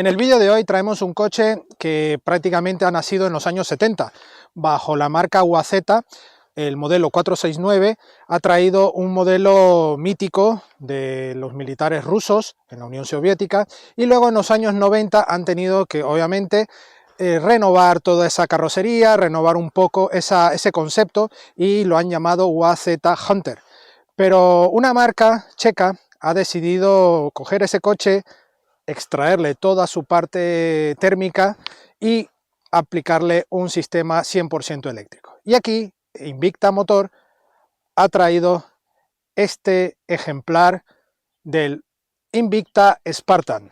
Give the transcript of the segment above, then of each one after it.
En el vídeo de hoy traemos un coche que prácticamente ha nacido en los años 70. Bajo la marca UAZ, el modelo 469 ha traído un modelo mítico de los militares rusos en la Unión Soviética, y luego en los años 90 han tenido que, obviamente, renovar toda esa carrocería, renovar un poco ese concepto, y lo han llamado UAZ Hunter. Pero una marca checa ha decidido coger ese coche, extraerle toda su parte térmica y aplicarle un sistema 100% eléctrico. Y aquí Invicta Motor ha traído este ejemplar del Invicta Spartan.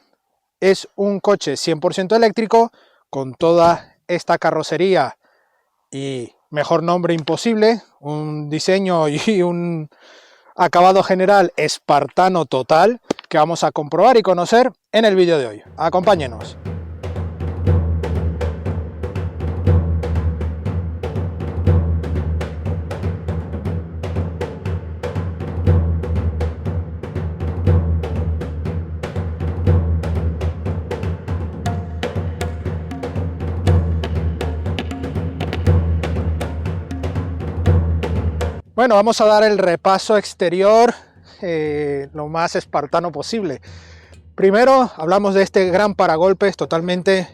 Es un coche 100% eléctrico con toda esta carrocería y mejor nombre imposible, un diseño y un acabado general espartano total, que vamos a comprobar y conocer en el vídeo de hoy. Acompáñenos. Bueno, vamos a dar el repaso exterior lo más espartano posible. Primero hablamos de este gran paragolpes totalmente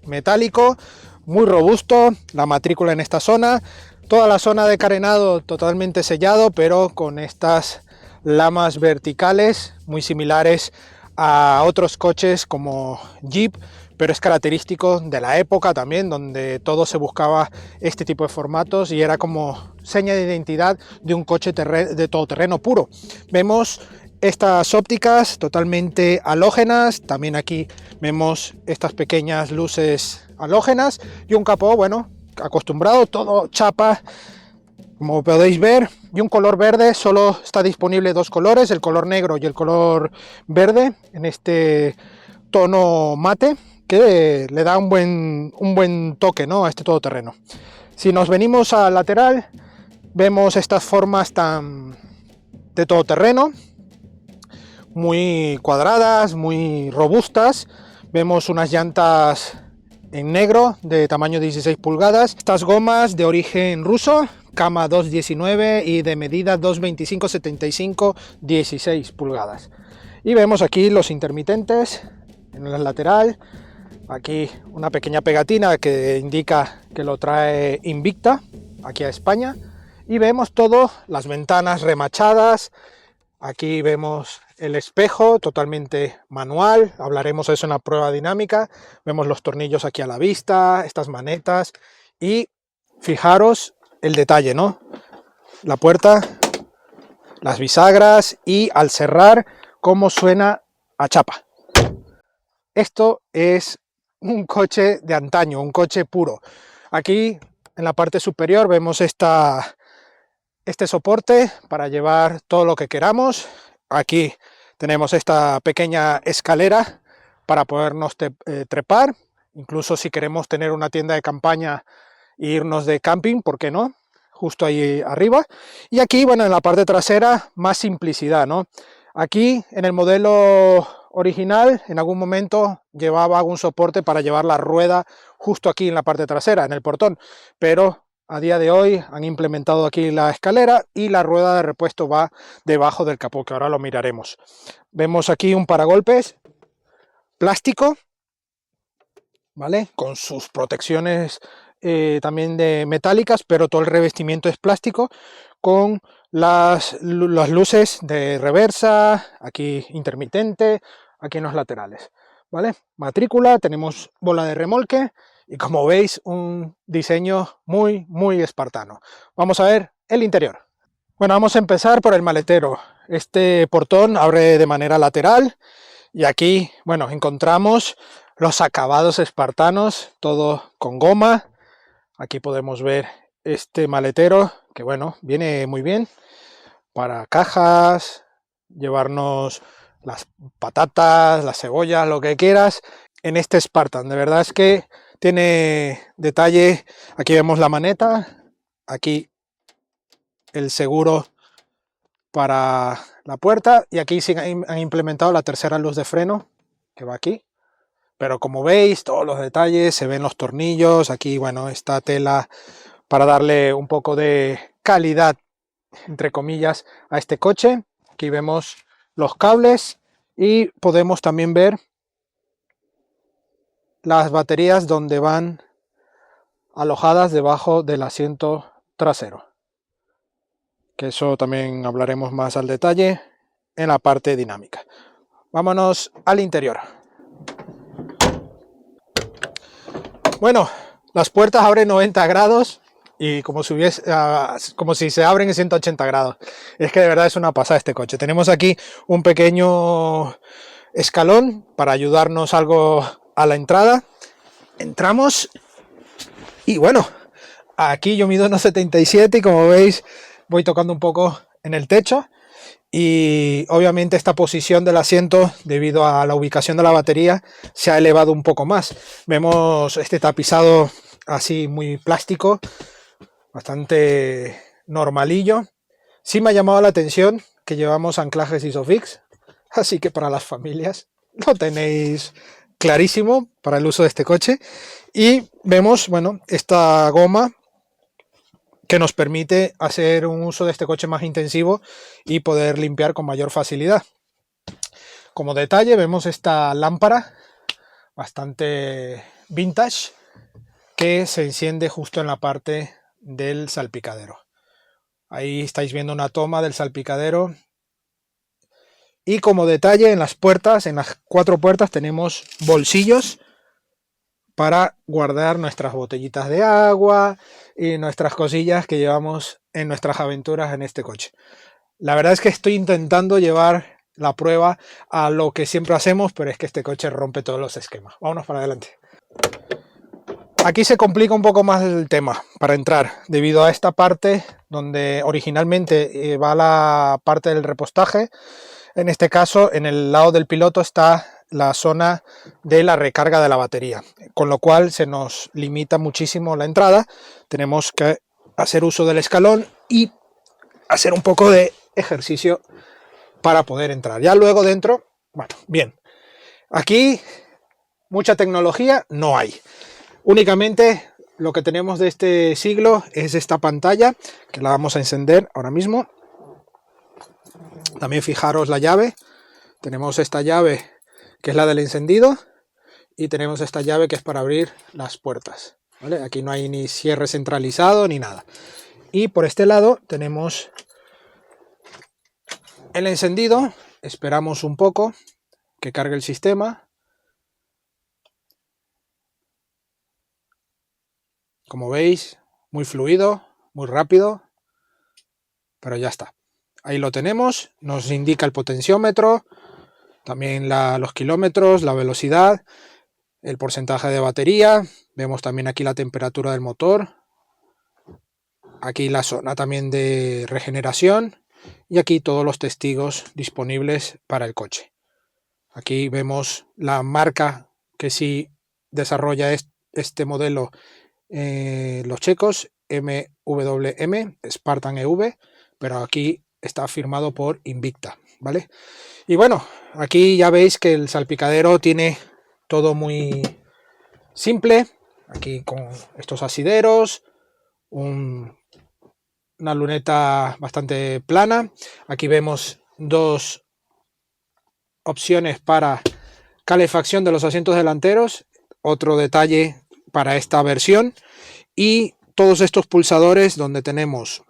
metálico, muy robusto, la matrícula en esta zona, toda la zona de carenado totalmente sellado, pero con estas lamas verticales muy similares a otros coches como Jeep, pero es característico de la época también, donde todo se buscaba este tipo de formatos y era como seña de identidad de un coche de todoterreno puro. Vemos estas ópticas totalmente halógenas, también aquí vemos estas pequeñas luces halógenas y un capó, bueno, acostumbrado, todo chapa, como podéis ver, y un color verde. Solo está disponible dos colores, el color negro y el color verde, en este tono mate, que le da un buen toque, ¿no?, a este todoterreno. Si nos venimos al lateral, vemos estas formas tan de todoterreno, muy cuadradas, muy robustas. Vemos unas llantas en negro de tamaño 16 pulgadas. Estas gomas de origen ruso, Kama 219, y de medida 225/75, 16 pulgadas. Y vemos aquí los intermitentes en el lateral. Aquí una pequeña pegatina que indica que lo trae Invicta aquí a España. Y vemos todo, las ventanas remachadas. Aquí vemos el espejo totalmente manual, hablaremos de eso en la prueba dinámica. Vemos los tornillos aquí a la vista, estas manetas, y fijaros el detalle, ¿no? La puerta, las bisagras, y al cerrar, cómo suena a chapa. Esto es un coche de antaño, un coche puro. Aquí en la parte superior vemos este soporte para llevar todo lo que queramos. Aquí tenemos esta pequeña escalera para podernos trepar, incluso si queremos tener una tienda de campaña e irnos de camping, ¿por qué no?, justo ahí arriba. Y aquí, bueno, en la parte trasera, más simplicidad, ¿no? Aquí en el modelo original, en algún momento llevaba algún soporte para llevar la rueda justo aquí en la parte trasera, en el portón, pero a día de hoy han implementado aquí la escalera y la rueda de repuesto va debajo del capó, que ahora lo miraremos. Vemos aquí un paragolpes plástico, ¿vale?, con sus protecciones también de metálicas, pero todo el revestimiento es plástico, con las luces de reversa, aquí intermitente, aquí en los laterales, ¿vale? Matrícula, tenemos bola de remolque, y como veis, un diseño muy espartano. Vamos a ver el interior. Bueno, vamos a empezar por el maletero. Este portón abre de manera lateral, y aquí, bueno, encontramos los acabados espartanos, todo con goma. Aquí podemos ver este maletero, que bueno, viene muy bien para cajas, llevarnos las patatas, las cebollas, lo que quieras, en este Spartan. De verdad es que tiene detalle. Aquí vemos la maneta, aquí el seguro para la puerta, y aquí sí han implementado la tercera luz de freno que va aquí, Pero como veis, todos los detalles, se ven los tornillos, aquí, bueno, esta tela para darle un poco de calidad, entre comillas, a este coche. Aquí vemos los cables y podemos también ver las baterías donde van alojadas debajo del asiento trasero, que eso también hablaremos más al detalle en la parte dinámica. Vámonos al interior. Bueno, las puertas abren 90 grados y como si se abren en 180 grados. Es que de verdad es una pasada este coche. Tenemos aquí un pequeño escalón para ayudarnos algo a la entrada. Entramos y bueno, aquí yo mido 1,77 y como veis voy tocando un poco en el techo. Y obviamente esta posición del asiento, debido a la ubicación de la batería, se ha elevado un poco más. Vemos este tapizado así muy plástico, bastante normalillo. Sí me ha llamado la atención que llevamos anclajes Isofix, así que para las familias lo tenéis clarísimo para el uso de este coche. Y vemos, bueno, esta goma que nos permite hacer un uso de este coche más intensivo y poder limpiar con mayor facilidad. Como detalle vemos esta lámpara bastante vintage que se enciende justo en la parte del salpicadero. Ahí estáis viendo una toma del salpicadero. Y como detalle en las puertas, en las 4 puertas tenemos bolsillos para guardar nuestras botellitas de agua y nuestras cosillas que llevamos en nuestras aventuras en este coche. La verdad es que estoy intentando llevar la prueba a lo que siempre hacemos, pero es que este coche rompe todos los esquemas. Vámonos para adelante. Aquí se complica un poco más el tema para entrar, debido a esta parte donde originalmente va la parte del repostaje. En este caso, en el lado del piloto está la zona de la recarga de la batería, con lo cual se nos limita muchísimo la entrada. Tenemos que hacer uso del escalón y hacer un poco de ejercicio para poder entrar. Ya luego dentro, bueno, bien. Aquí mucha tecnología no hay. Únicamente lo que tenemos de este siglo es esta pantalla, que la vamos a encender ahora mismo. También fijaros la llave. Tenemos esta llave que es la del encendido y tenemos esta llave que es para abrir las puertas, ¿vale? Aquí no hay ni cierre centralizado ni nada. Y por este lado tenemos el encendido. Esperamos un poco que cargue el sistema. Como veis, muy fluido, muy rápido, pero ya está. Ahí lo tenemos, nos indica el potenciómetro, también los kilómetros, la velocidad, el porcentaje de batería. Vemos también aquí la temperatura del motor. Aquí la zona también de regeneración. Y aquí todos los testigos disponibles para el coche. Aquí vemos la marca que sí desarrolla este modelo, los checos, MWM, Spartan EV, pero aquí está firmado por Invicta, ¿vale? Y bueno, aquí ya veis que el salpicadero tiene todo muy simple, aquí con estos asideros, una luneta bastante plana. Aquí vemos 2 opciones para calefacción de los asientos delanteros, otro detalle para esta versión, y todos estos pulsadores donde tenemos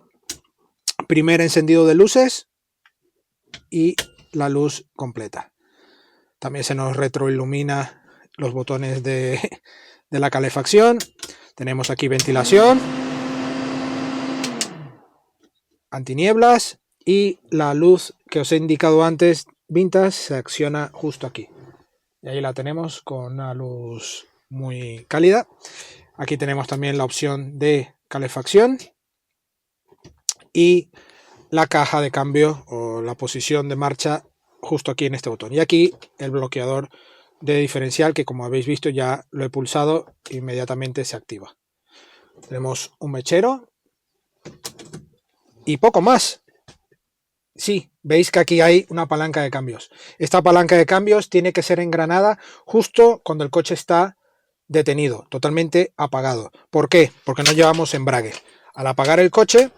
primer encendido de luces y la luz completa. También se nos retroilumina los botones de la calefacción. Tenemos aquí ventilación, antinieblas, y la luz que os he indicado antes, vintage, se acciona justo aquí. Y ahí la tenemos con una luz muy cálida. Aquí tenemos también la opción de calefacción y la caja de cambio o la posición de marcha justo aquí en este botón. Y aquí el bloqueador de diferencial, que como habéis visto ya lo he pulsado, inmediatamente se activa. Tenemos un mechero y poco más. sí, veis que aquí hay una palanca de cambios. Esta palanca de cambios tiene que ser engranada justo cuando el coche está detenido, totalmente apagado. ¿Por qué? Porque no llevamos embrague. Al apagar el coche,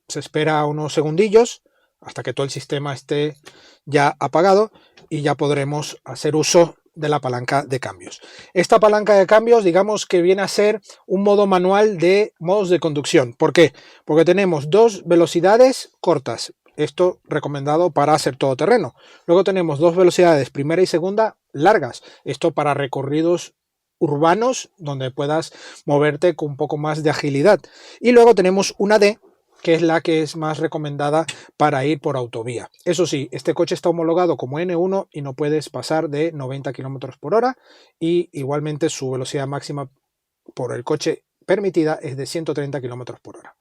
se espera unos segundillos hasta que todo el sistema esté ya apagado y ya podremos hacer uso de la palanca de cambios. Esta palanca de cambios, digamos que viene a ser un modo manual de modos de conducción. ¿Por qué? Porque tenemos dos velocidades cortas. Esto recomendado para hacer todoterreno. Luego tenemos dos velocidades, primera y segunda, largas. Esto para recorridos urbanos donde puedas moverte con un poco más de agilidad. Y luego tenemos una D, que es la que es más recomendada para ir por autovía. Eso sí, este coche está homologado como N1 y no puedes pasar de 90 km por hora, y igualmente su velocidad máxima por el coche permitida es de 130 km por hora.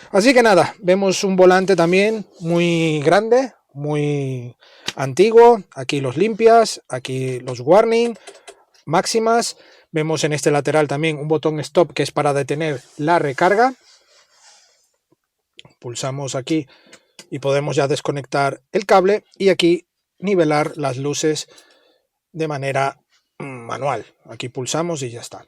Así que nada, vemos un volante también muy grande, muy antiguo. Aquí los limpias, aquí los warning, máximas. Vemos en este lateral también un botón stop que es para detener la recarga. Pulsamos aquí y podemos ya desconectar el cable, y aquí nivelar las luces de manera manual. Aquí pulsamos y ya está.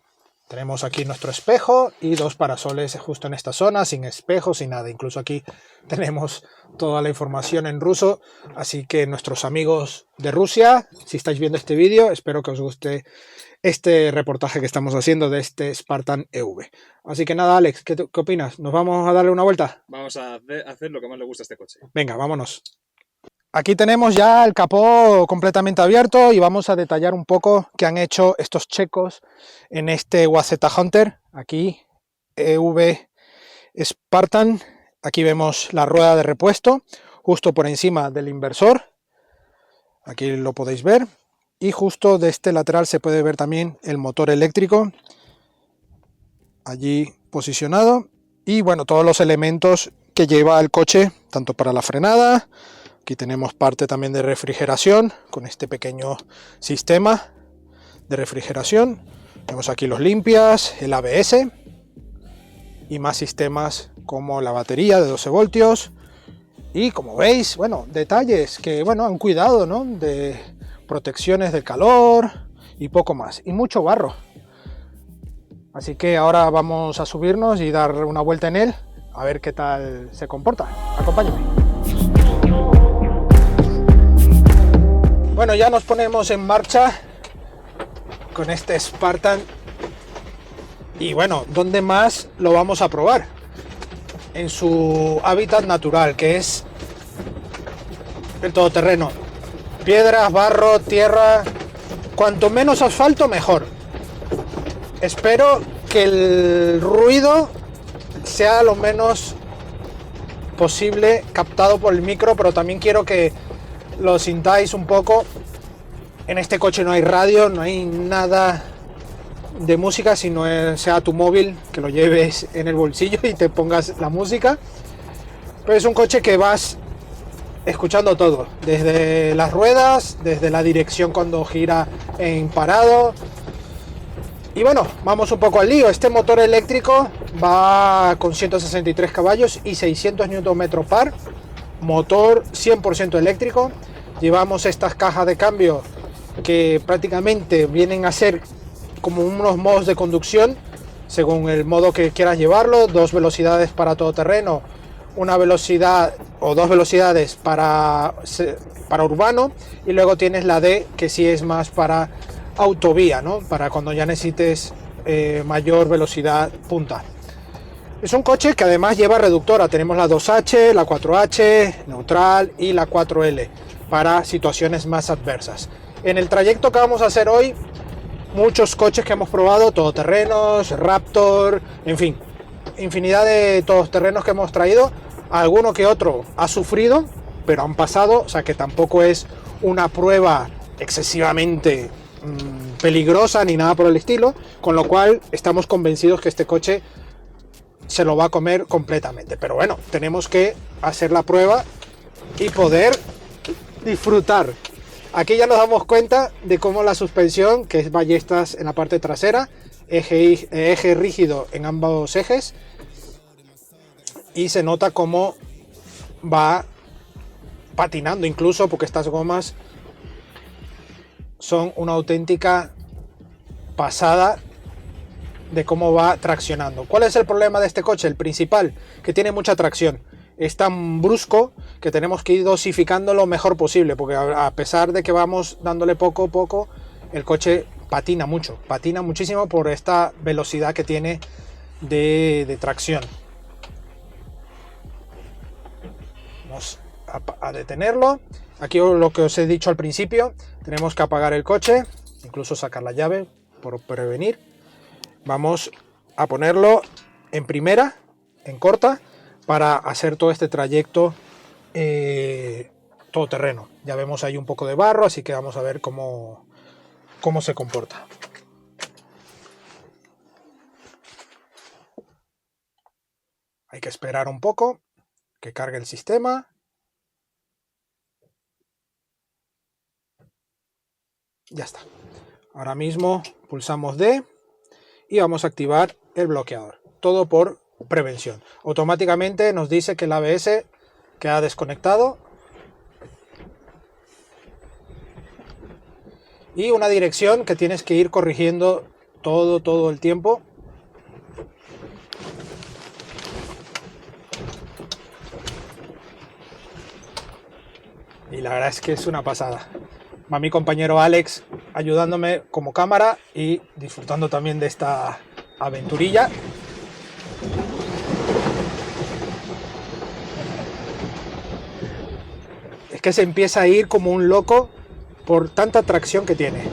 Tenemos aquí nuestro espejo y dos parasoles justo en esta zona, sin espejo, sin nada. Incluso aquí tenemos toda la información en ruso, así que nuestros amigos de Rusia, si estáis viendo este vídeo, espero que os guste este reportaje que estamos haciendo de este Spartan EV. Así que nada, Alex, ¿qué opinas? ¿Nos vamos a darle una vuelta? Vamos a hacer lo que más le gusta a este coche. Venga, vámonos. Aquí tenemos ya el capó completamente abierto y vamos a detallar un poco qué han hecho estos checos en este WZ Hunter. Aquí, EV Spartan. Aquí vemos la rueda de repuesto, justo por encima del inversor. Aquí lo podéis ver. Y justo de este lateral se puede ver también el motor eléctrico allí posicionado, y bueno, todos los elementos que lleva el coche, tanto para la frenada. Aquí tenemos parte también de refrigeración con este pequeño sistema de refrigeración. Tenemos aquí los limpias, el ABS y más sistemas como la batería de 12 voltios. Y como veis, bueno, detalles que bueno, han cuidado, ¿no? De protecciones del calor y poco más, y mucho barro. Así que ahora vamos a subirnos y dar una vuelta en él a ver qué tal se comporta. Acompáñame. Bueno, ya nos ponemos en marcha con este Spartan. Y bueno, ¿dónde más lo vamos a probar? En su hábitat natural, que es el todoterreno. Piedras, barro, tierra, cuanto menos asfalto mejor. Espero que el ruido sea lo menos posible captado por el micro, pero también quiero que lo sintáis un poco. En este coche no hay radio, no hay nada de música, sino sea tu móvil, que lo lleves en el bolsillo y te pongas la música. Pero es un coche que vas escuchando todo, desde las ruedas, desde la dirección cuando gira en parado. Y bueno, vamos un poco al lío. Este motor eléctrico va con 163 caballos y 600 Nm par, motor 100% eléctrico. Llevamos estas cajas de cambio que prácticamente vienen a ser como unos modos de conducción según el modo que quieras llevarlo. Dos velocidades para todoterreno, una velocidad o dos velocidades para urbano, y luego tienes la D, que sí es más para autovía, ¿no? Para cuando ya necesites mayor velocidad punta. Es un coche que además lleva reductora. Tenemos la 2H, la 4H, neutral y la 4L para situaciones más adversas. En el trayecto que vamos a hacer hoy, muchos coches que hemos probado, todoterrenos, Raptor, en fin, infinidad de todoterrenos que hemos traído. Alguno que otro ha sufrido, pero han pasado, o sea que tampoco es una prueba excesivamente peligrosa ni nada por el estilo, con lo cual estamos convencidos que este coche se lo va a comer completamente. Pero bueno, tenemos que hacer la prueba y poder disfrutar. Aquí ya nos damos cuenta de cómo la suspensión, que es ballestas en la parte trasera, eje rígido en ambos ejes, y se nota cómo va patinando incluso, porque estas gomas son una auténtica pasada de cómo va traccionando. ¿Cuál es el problema de este coche? El principal, que tiene mucha tracción. Es tan brusco que tenemos que ir dosificando lo mejor posible, porque a pesar de que vamos dándole poco a poco, el coche patina mucho, patina muchísimo por esta velocidad que tiene de tracción. Vamos a detenerlo. Aquí lo que os he dicho al principio, tenemos que apagar el coche, incluso sacar la llave por prevenir. Vamos a ponerlo en primera, en corta, para hacer todo este trayecto todoterreno. Ya vemos ahí un poco de barro, así que vamos a ver cómo se comporta. Hay que esperar un poco que cargue el sistema. Ya está. Ahora mismo pulsamos D y vamos a activar el bloqueador. Todo por prevención. Automáticamente nos dice que el ABS queda desconectado. Y una dirección que tienes que ir corrigiendo todo el tiempo. Y la verdad es que es una pasada. Va mi compañero Alex ayudándome como cámara y disfrutando también de esta aventurilla. Es que se empieza a ir como un loco por tanta tracción que tiene.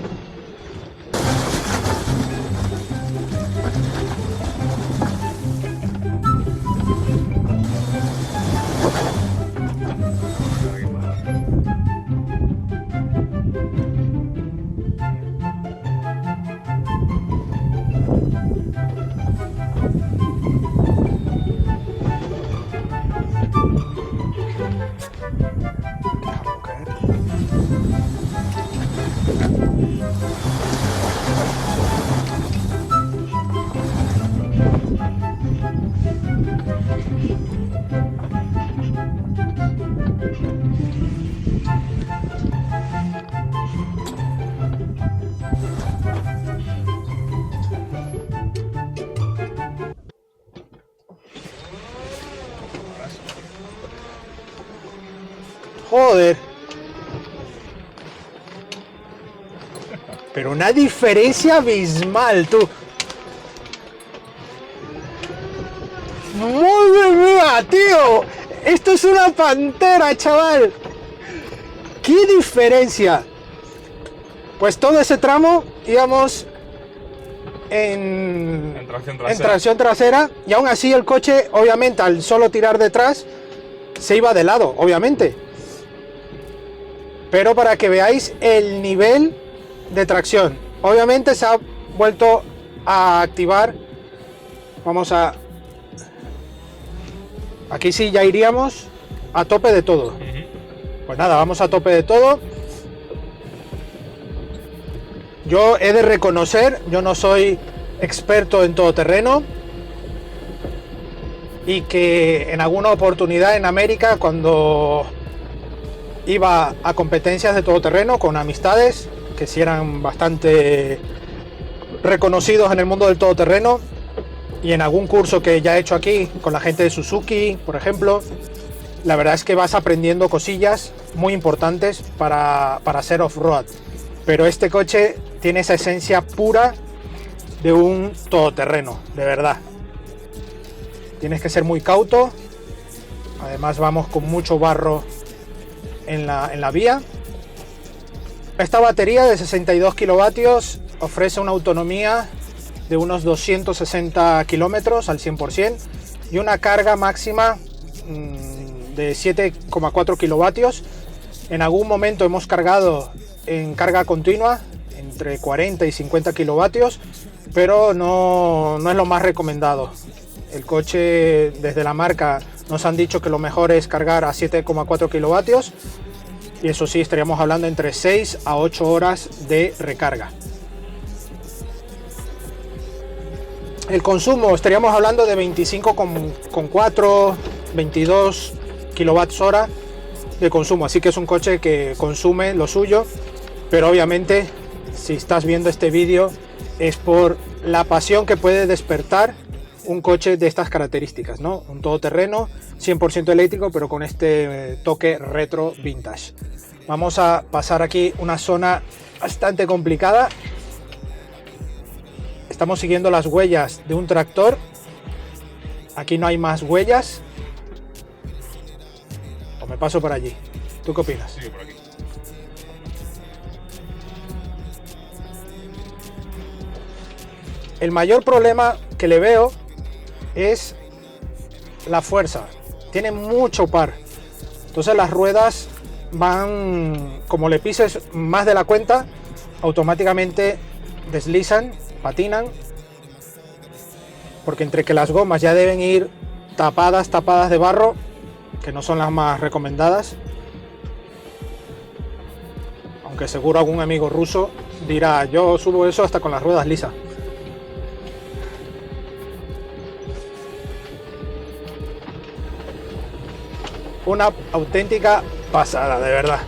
Joder. Pero una diferencia abismal, tú. ¡Madre mía, tío! Esto es una pantera, chaval. ¡Qué diferencia! Pues todo ese tramo íbamos en tracción trasera y aún así el coche, obviamente, al solo tirar detrás, se iba de lado, obviamente. Pero para que veáis el nivel de tracción. Obviamente se ha vuelto a activar. Vamos a... Aquí sí ya iríamos a tope de todo. Pues nada, vamos a tope de todo. Yo he de reconocer, yo no soy experto en todoterreno. Y que en alguna oportunidad en América, cuando iba a competencias de todoterreno con amistades que sí eran bastante reconocidos en el mundo del todoterreno, y en algún curso que ya he hecho aquí con la gente de Suzuki, por ejemplo, la verdad es que vas aprendiendo cosillas muy importantes para hacer off-road. Pero este coche tiene esa esencia pura de un todoterreno, de verdad. Tienes que ser muy cauto. Además vamos con mucho barro en la vía. Esta batería de 62 kilovatios ofrece una autonomía de unos 260 kilómetros al 100% y una carga máxima de 7,4 kilovatios. En algún momento hemos cargado en carga continua entre 40 y 50 kilovatios, pero no es lo más recomendado. El coche, desde la marca, nos han dicho que lo mejor es cargar a 7,4 kilovatios y eso sí, estaríamos hablando entre 6 a 8 horas de recarga. El consumo, estaríamos hablando de 25,4, 22 kWh de consumo, así que es un coche que consume lo suyo, pero obviamente si estás viendo este vídeo es por la pasión que puede despertar un coche de estas características, ¿no? Un todoterreno 100% eléctrico, pero con este toque retro vintage. Vamos a pasar aquí una zona bastante complicada. Estamos siguiendo las huellas de un tractor. Aquí no hay más huellas. O me paso por allí. ¿Tú qué opinas? Sigue por aquí. El mayor problema que le veo es la fuerza. Tiene mucho par. Entonces las ruedas van, como le pises más de la cuenta, automáticamente deslizan, patinan. Porque entre que las gomas ya deben ir tapadas de barro, que no son las más recomendadas. Aunque seguro algún amigo ruso dirá, yo subo eso hasta con las ruedas lisas. Una auténtica pasada, de verdad.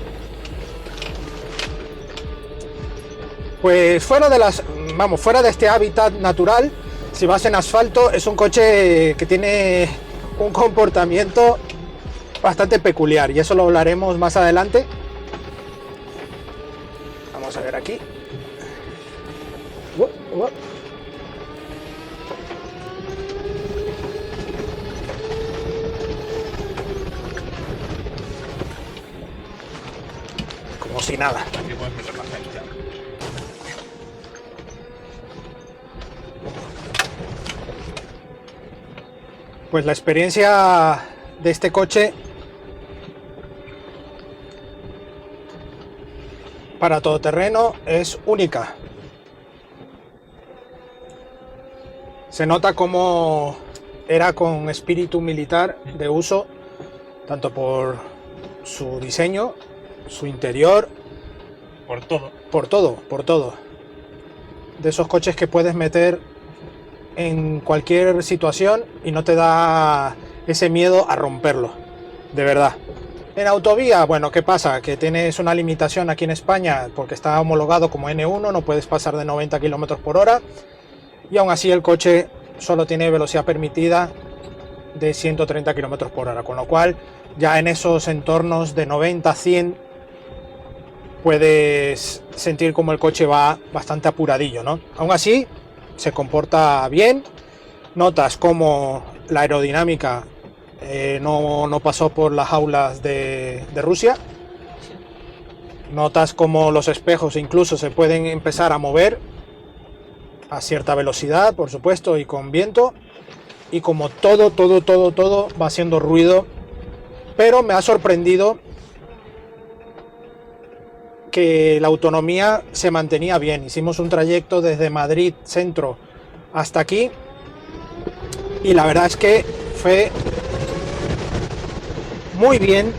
Pues fuera de este hábitat natural, si vas en asfalto, es un coche que tiene un comportamiento bastante peculiar y eso lo hablaremos más adelante. Vamos a ver aquí. Como si nada. Aquí puedes meter la gente. Pues la experiencia de este coche para todoterreno es única. Se nota como era con espíritu militar de uso, tanto por su diseño, su interior, Por todo. por todo. De esos coches que puedes meter en cualquier situación y no te da ese miedo a romperlo, de verdad. En autovía, bueno, ¿qué pasa? Que tienes una limitación aquí en España porque está homologado como N1, no puedes pasar de 90 km por hora y aún así el coche solo tiene velocidad permitida de 130 km por hora, con lo cual ya en esos entornos de 90-100 puedes sentir como el coche va bastante apuradillo, ¿no? Aún así se comporta bien, notas como la aerodinámica no pasó por las jaulas de Rusia, notas como los espejos incluso se pueden empezar a mover a cierta velocidad, por supuesto, y con viento, y como todo va haciendo ruido, pero me ha sorprendido que la autonomía se mantenía bien. Hicimos un trayecto desde Madrid centro hasta aquí y la verdad es que fue muy bien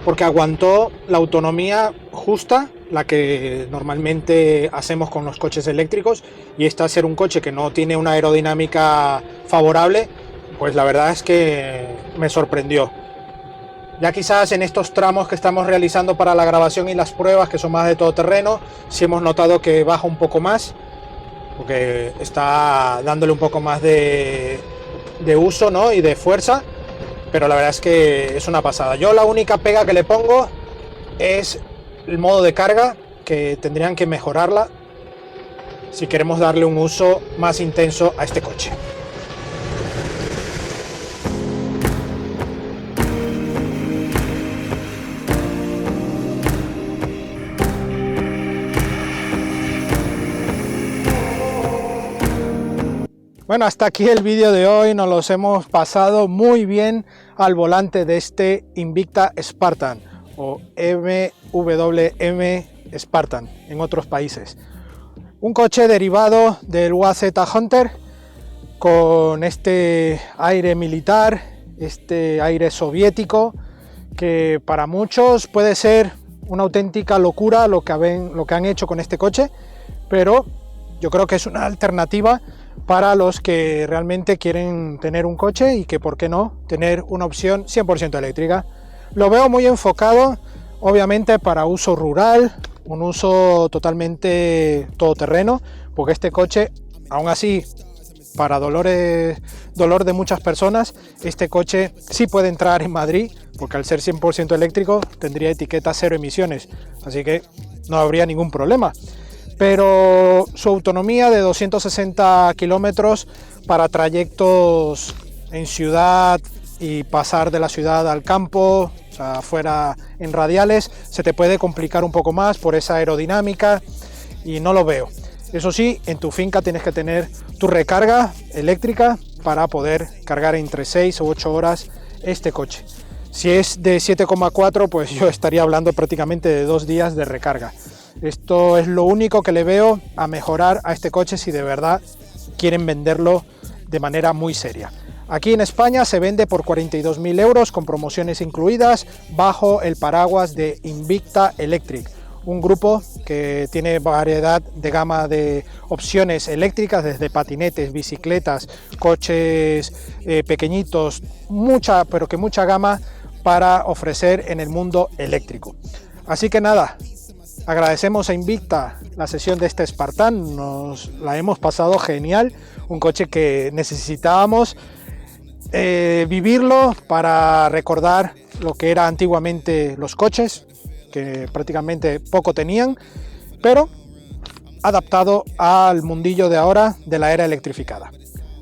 porque aguantó la autonomía justa, la que normalmente hacemos con los coches eléctricos, y esta al ser un coche que no tiene una aerodinámica favorable, pues la verdad es que me sorprendió. Ya quizás en estos tramos que estamos realizando para la grabación y las pruebas, que son más de todoterreno, sí hemos notado que baja un poco más, porque está dándole un poco más de uso, ¿no? Y de fuerza, pero la verdad es que es una pasada. Yo la única pega que le pongo es el modo de carga, que tendrían que mejorarla si queremos darle un uso más intenso a este coche. Bueno, hasta aquí el vídeo de hoy, nos los hemos pasado muy bien al volante de este Invicta Spartan o MWM Spartan en otros países. Un coche derivado del UAZ Hunter con este aire militar, este aire soviético, que para muchos puede ser una auténtica locura lo que han hecho con este coche, pero yo creo que es una alternativa para los que realmente quieren tener un coche y que, por qué no, tener una opción 100% eléctrica. Lo veo muy enfocado, obviamente, para uso rural, un uso totalmente todoterreno, porque este coche, aún así, para dolor de muchas personas, este coche sí puede entrar en Madrid, porque al ser 100% eléctrico tendría etiqueta 0 emisiones, así que no habría ningún problema. Pero su autonomía de 260 kilómetros para trayectos en ciudad y pasar de la ciudad al campo, o sea, fuera en radiales, se te puede complicar un poco más por esa aerodinámica y no lo veo. Eso sí, en tu finca tienes que tener tu recarga eléctrica para poder cargar entre 6 o 8 horas este coche. Si es de 7,4, pues yo estaría hablando prácticamente de 2 días de recarga. Esto es lo único que le veo a mejorar a este coche si de verdad quieren venderlo de manera muy seria. Aquí en España se vende por 42.000 euros con promociones incluidas bajo el paraguas de Invicta Electric, un grupo que tiene variedad de gama de opciones eléctricas, desde patinetes, bicicletas, coches pequeñitos, mucha gama para ofrecer en el mundo eléctrico. Así que nada, agradecemos a Invicta la sesión de este Spartan, nos la hemos pasado genial, un coche que necesitábamos vivirlo para recordar lo que era antiguamente los coches, que prácticamente poco tenían, pero adaptado al mundillo de ahora de la era electrificada.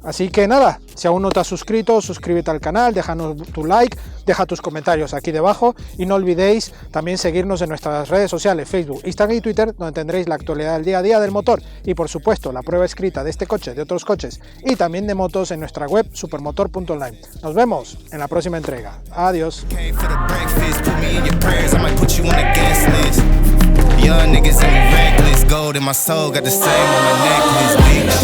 Así que nada, si aún no te has suscrito, suscríbete al canal, déjanos tu like, deja tus comentarios aquí debajo y no olvidéis también seguirnos en nuestras redes sociales, Facebook, Instagram y Twitter, donde tendréis la actualidad del día a día del motor y por supuesto la prueba escrita de este coche, de otros coches y también de motos en nuestra web supermotor.online. Nos vemos en la próxima entrega. Adiós. Young niggas ain't reckless, gold in my soul, got the same on my necklace.